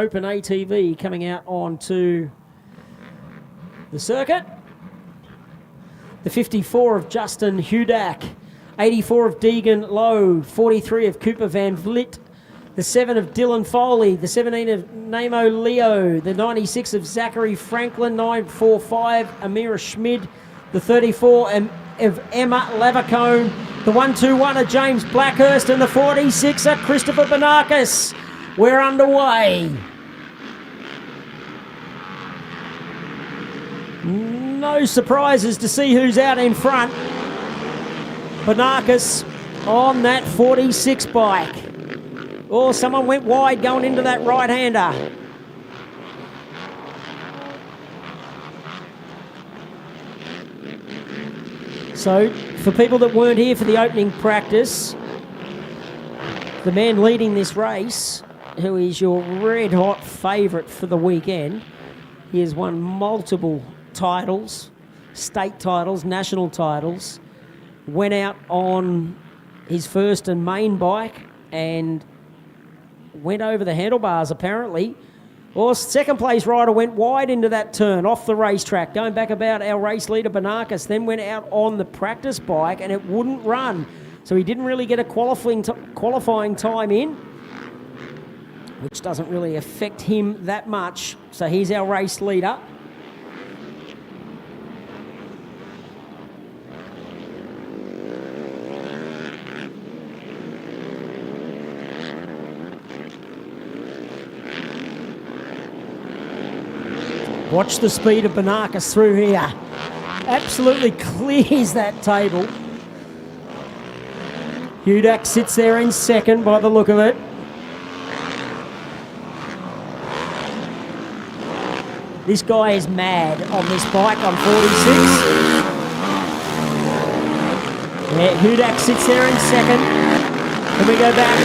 Open ATV coming out onto the circuit. The 54 of Justin Hudak, 84 of Deegan Lowe, 43 of Cooper Van Vliet, the 7 of Dylan Foley, the 17 of Namo Leo, the 96 of Zachary Franklin, 945 Amira Schmid, the 34 of Emma Lavacone, the 121 of James Blackhurst, and the 46 of Christopher Banakis. We're underway. No surprises to see who's out in front. Banakis on that 46 bike. Oh, someone went wide going into that right-hander. So, for people that weren't here for the opening practice, the man leading this race, who is your red-hot favourite for the weekend, he has won multiple titles, state titles, national titles, went out on his first and main bike and went over the handlebars apparently. Well, second place rider went wide into that turn off the racetrack, going back about our race leader Banakis, then went out on the practice bike and it wouldn't run. So he didn't really get a qualifying time in, which doesn't really affect him that much. So he's our race leader. Watch the speed of Banakis through here. Absolutely clears that table. Hudak sits there in second by the look of it. This guy is mad on this bike on 46. Yeah, Hudak sits there in second. Can we go back?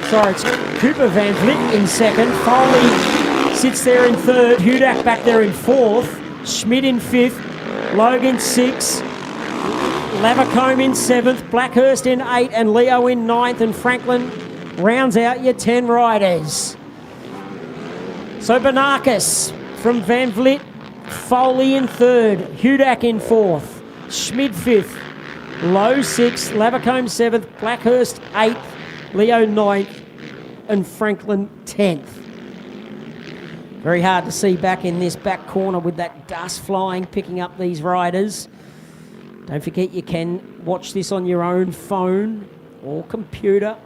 Sorry, it's Cooper Van Vliet in second. Foley sits there in third. Hudak back there in fourth. Schmidt in fifth. Logan sixth. Lavacombe in seventh. Blackhurst in eighth. And Leo in ninth. And Franklin rounds out your 10 riders. So Banakis from Van Vliet. Foley in third. Hudak in fourth. Schmidt fifth. Lowe sixth. Lavacombe seventh. Blackhurst eighth. Leo 9th and Franklin 10th. Very hard to see back in this back corner with that dust flying, picking up these riders. Don't forget you can watch this on your own phone or computer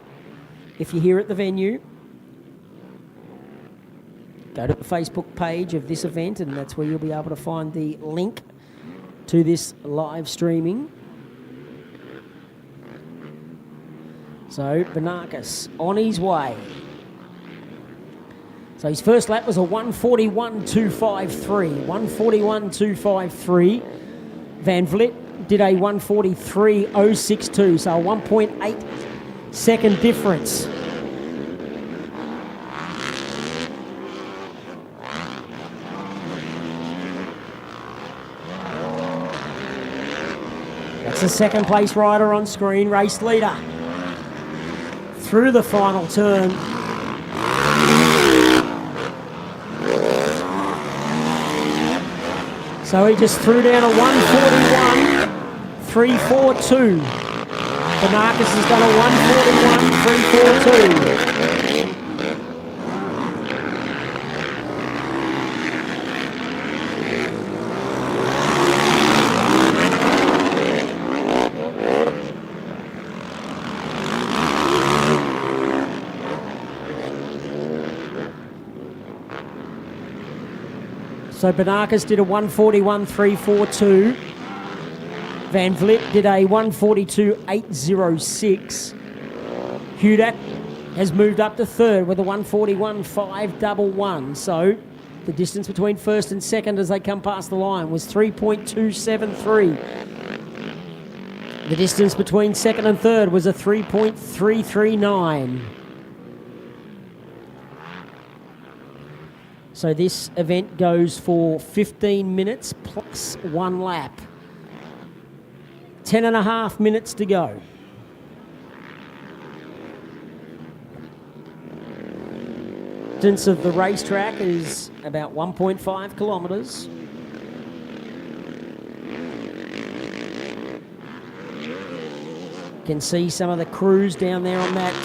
if you're here at the venue. Go to the Facebook page of this event and that's where you'll be able to find the link to this live streaming. So Banakis on his way. So his first lap was a 141.253. 141.253. Van Vliet did a 143.062. So a 1.8 second difference. That's the second place rider on screen, race leader. Through the final turn. So he just threw down a 141.342. Banakis has done a 141.342. So Banakis did a 141.342. Van Vliet did a 142.806. Hudak has moved up to third with a 141.511. So the distance between first and second as they come past the line was 3.273. The distance between second and third was a 3.339. So this event goes for 15 minutes plus 1 lap. 10.5 minutes to go. acceptance of the racetrack is about 1.5 kilometres. Can see some of the crews down there on that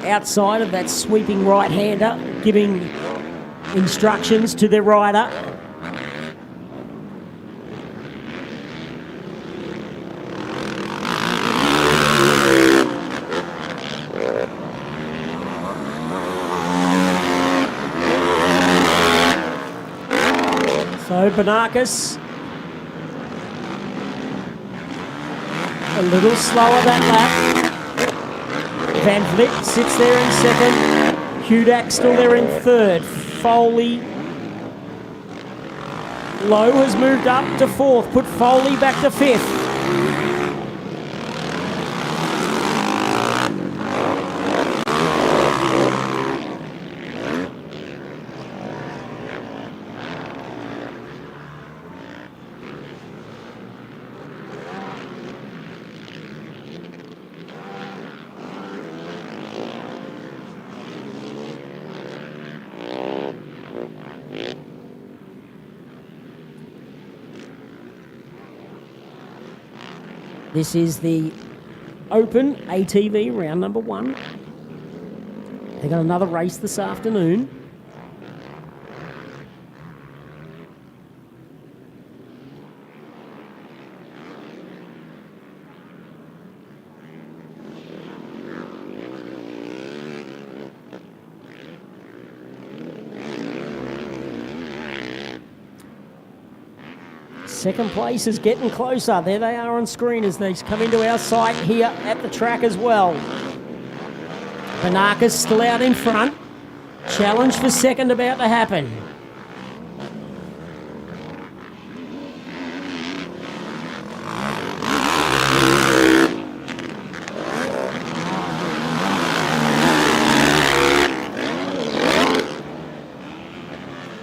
outside of that sweeping right-hander, giving instructions to their rider. So Banakis a little slower that lap. Van Vliet sits there in second. Hudak still there in third. Foley. Lowe has moved up to fourth. Put Foley back to fifth. This is the Open ATV round number 1. They got another race this afternoon. Second place is getting closer. There they are on screen as they come into our sight here at the track as well. Banakis still out in front. Challenge for second about to happen.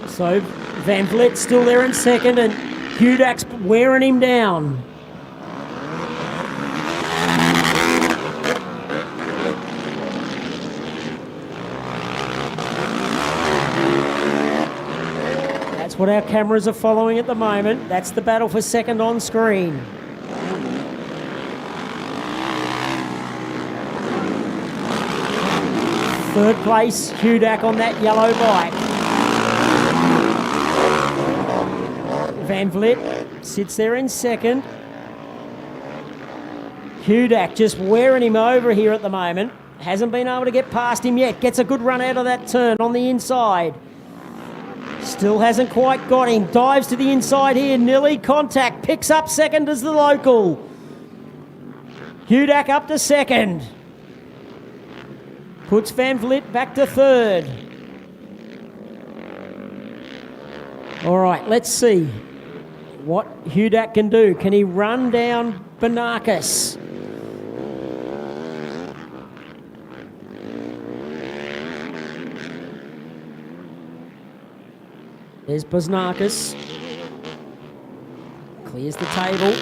So Van Vliet still there in second, and Hudak's wearing him down. That's what our cameras are following at the moment. That's the battle for second on screen. Third place, Hudak on that yellow bike. Van Vliet sits there in second. Hudak just wearing him over here at the moment. Hasn't been able to get past him yet. Gets a good run out of that turn on the inside. Still hasn't quite got him. Dives to the inside here. Nearly contact. Picks up second as the local. Hudak up to second. Puts Van Vliet back to third. All right, let's see what Hudak can do. Can he run down Banakis? There's Banakis. Clears the table.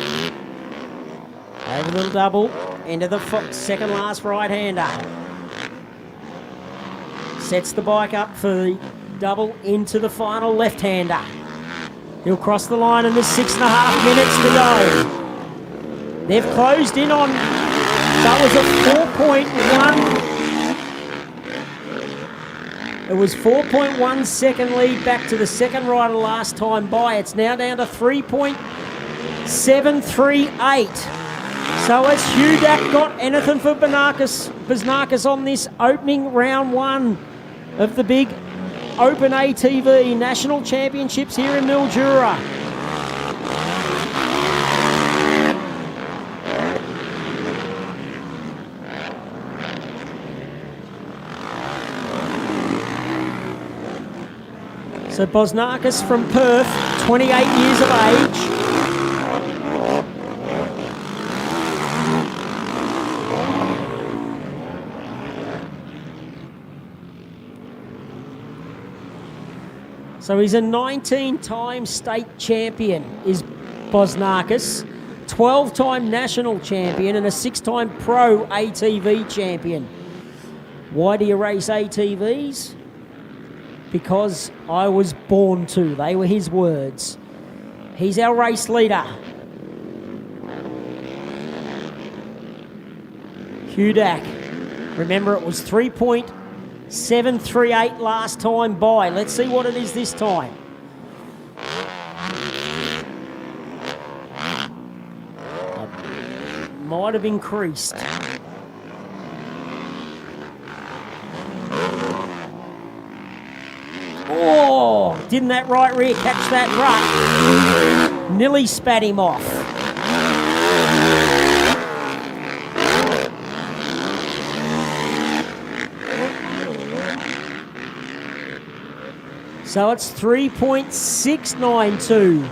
Over the double. Into the second last right-hander. Sets the bike up for the double into the final left-hander. He'll cross the line in the 6.5 minutes to go. They've closed in on, that was a 4.1. It was 4.1 second lead back to the second rider last time by. It's now down to 3.738. So has Hudak got anything for Banakis on this opening round 1 of the big Open ATV National Championships here in Mildura? So Banakis from Perth, 28 years of age. So he's a 19-time state champion, is Banakis, 12-time national champion and a 6-time pro ATV champion. Why do you race ATVs? Because I was born to. They were his words. He's our race leader. Hudak. Remember, it was 3.738 last time by. Let's see what it is this time. Might have increased. Oh, didn't that right rear catch that rut? Nearly spat him off. So it's 3.692.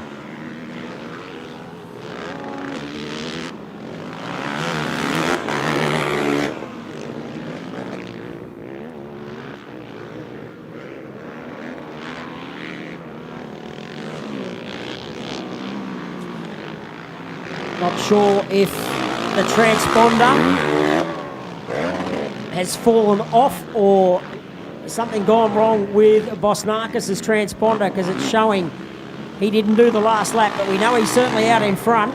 Not sure if the transponder has fallen off or something gone wrong with Bosnakis' transponder, because it's showing he didn't do the last lap, but we know he's certainly out in front.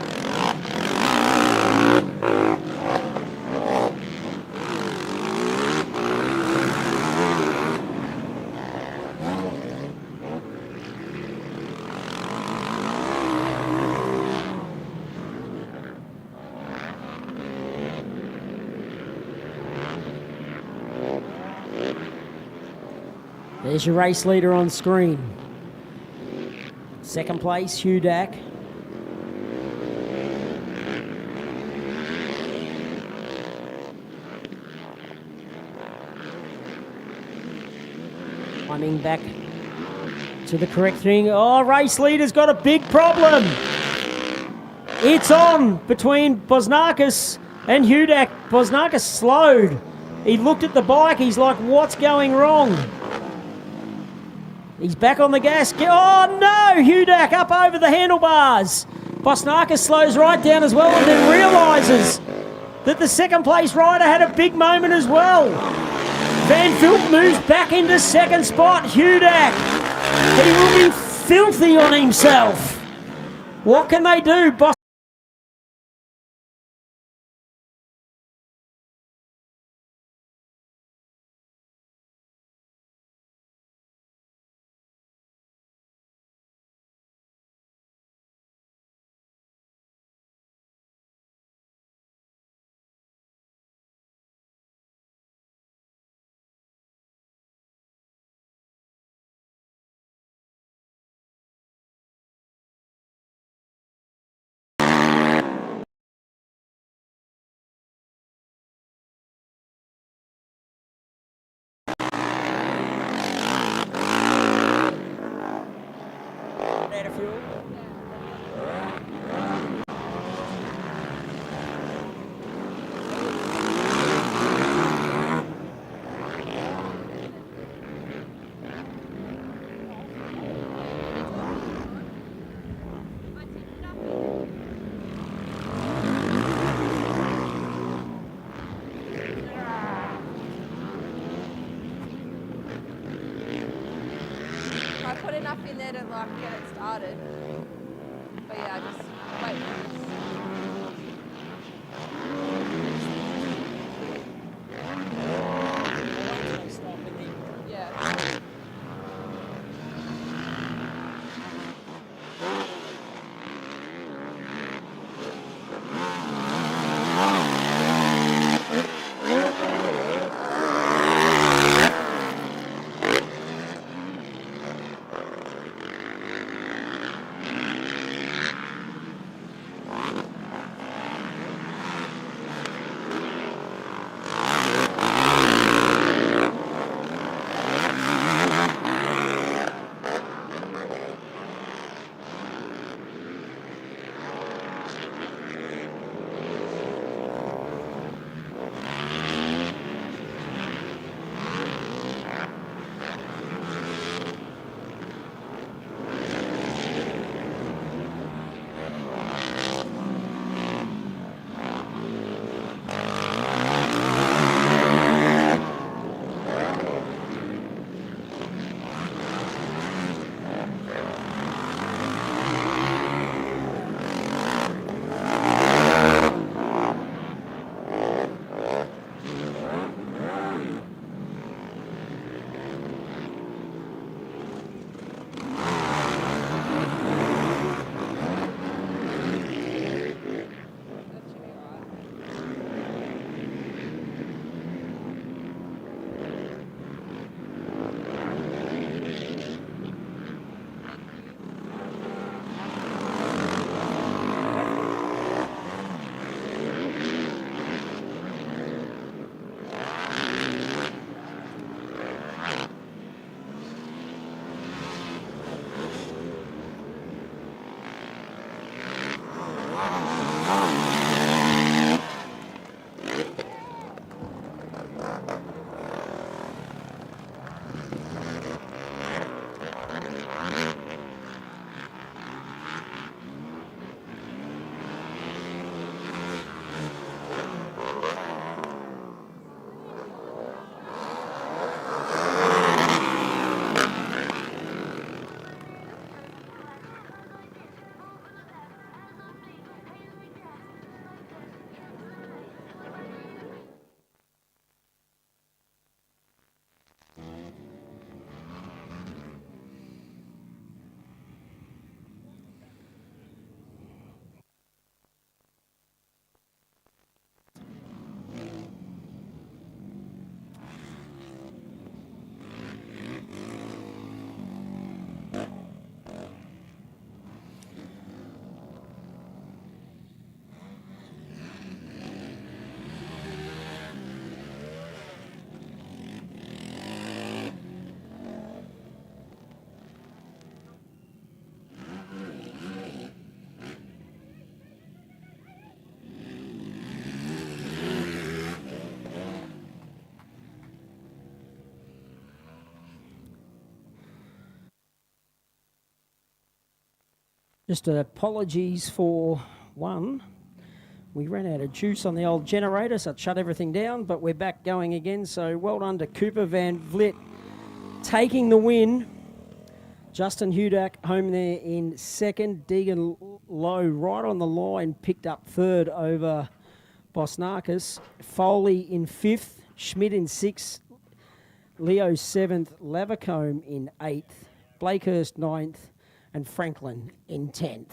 There's your race leader on screen. Second place, Hudak. Climbing back to the correct thing. Oh, race leader's got a big problem. It's on between Bosnakis and Hudak. Bosnakis slowed. He looked at the bike. He's like, what's going wrong? He's back on the gas. Oh no! Hudak up over the handlebars. Bosnakis slows right down as well and then realises that the second place rider had a big moment as well. Van Vilt moves back into second spot. Hudak, he will be filthy on himself. What can they do? I put enough in there to like get it started. But yeah, just wait. Yeah. Just apologies for one. We ran out of juice on the old generator, so it shut everything down, but we're back going again. So well done to Cooper Van Vliet taking the win. Justin Hudak home there in second. Deegan Lowe right on the line, picked up third over Bosnakis. Foley in fifth, Schmidt in sixth, Leo seventh, Lavacombe in eighth, Blakehurst ninth, and Franklin in 10th.